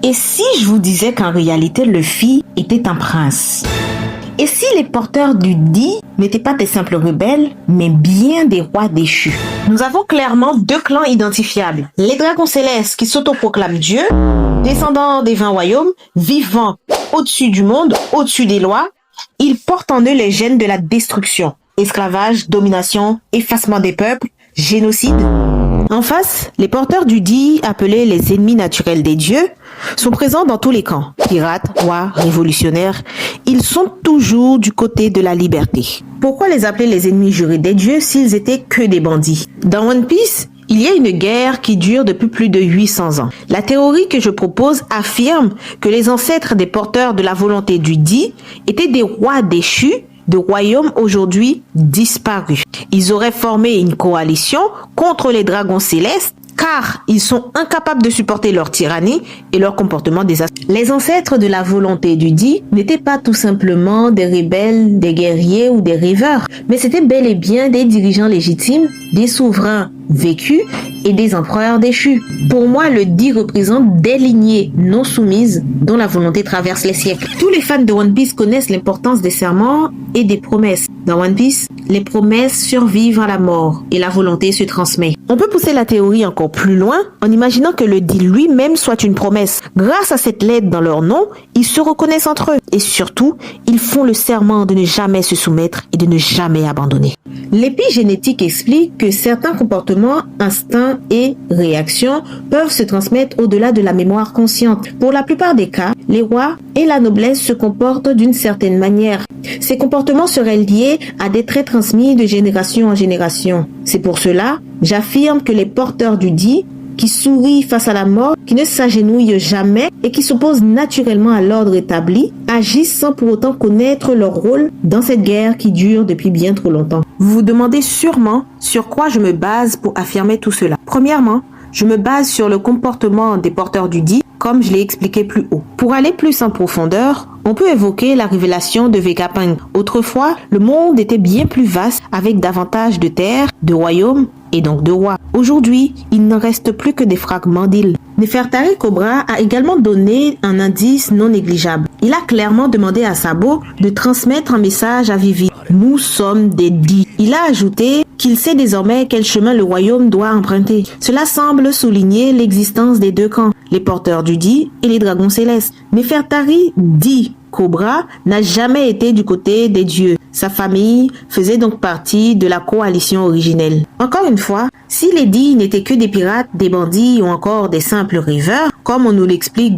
Et si je vous disais qu'en réalité Luffy était un prince? Et si les porteurs du Di n'étaient pas des simples rebelles, mais bien des rois déchus? Nous avons clairement deux clans identifiables. Les dragons célestes qui s'autoproclament Dieu, descendants des 20 royaumes, vivant au-dessus du monde, au-dessus des lois. Ils portent en eux les gènes de la destruction. Esclavage, domination, effacement des peuples, génocide. En face, les porteurs du Di, appelés les ennemis naturels des dieux, sont présents dans tous les camps. Pirates, rois, révolutionnaires, ils sont toujours du côté de la liberté. Pourquoi les appeler les ennemis jurés des dieux s'ils étaient que des bandits? Dans One Piece, il y a une guerre qui dure depuis plus de 800 ans. La théorie que je propose affirme que les ancêtres des porteurs de la volonté du Di étaient des rois déchus de royaumes aujourd'hui disparus. Ils auraient formé une coalition contre les dragons célestes car ils sont incapables de supporter leur tyrannie et leur comportement désastreux. Les ancêtres de la volonté du Di n'étaient pas tout simplement des rebelles, des guerriers ou des rêveurs, mais c'était bel et bien des dirigeants légitimes, des souverains vécus et des empereurs déchus. Pour moi, le Di représente des lignées non soumises dont la volonté traverse les siècles. Tous les fans de One Piece connaissent l'importance des serments et des promesses. Dans One Piece, les promesses survivent à la mort et la volonté se transmet. On peut pousser la théorie encore plus loin en imaginant que le Di lui-même soit une promesse. Grâce à cette lettre dans leur nom, ils se reconnaissent entre eux et surtout, ils font le serment de ne jamais se soumettre et de ne jamais abandonner. L'épigénétique explique que certains comportements, instincts et réactions peuvent se transmettre au-delà de la mémoire consciente. Pour la plupart des cas, les rois et la noblesse se comportent d'une certaine manière. Ces comportements seraient liés à des traits transmis de génération en génération. C'est pour cela, j'affirme que les porteurs du Di, qui sourient face à la mort, qui ne s'agenouillent jamais et qui s'opposent naturellement à l'ordre établi, agissent sans pour autant connaître leur rôle dans cette guerre qui dure depuis bien trop longtemps. Vous vous demandez sûrement sur quoi je me base pour affirmer tout cela. Premièrement, je me base sur le comportement des porteurs du Di, comme je l'ai expliqué plus haut. Pour aller plus en profondeur, on peut évoquer la révélation de Vegapunk. Autrefois, le monde était bien plus vaste avec davantage de terres, de royaumes et donc de rois. Aujourd'hui, il ne reste plus que des fragments d'îles. Nefertari Cobra a également donné un indice non négligeable. Il a clairement demandé à Sabo de transmettre un message à Vivi. Nous sommes des Di. Il a ajouté qu'il sait désormais quel chemin le royaume doit emprunter. Cela semble souligner l'existence des deux camps, les porteurs du Di et les dragons célestes. Nefertari dit Cobra n'a jamais été du côté des dieux. Sa famille faisait donc partie de la coalition originelle. Encore une fois, si les Di n'étaient que des pirates, des bandits ou encore des simples rêveurs, comme on nous l'explique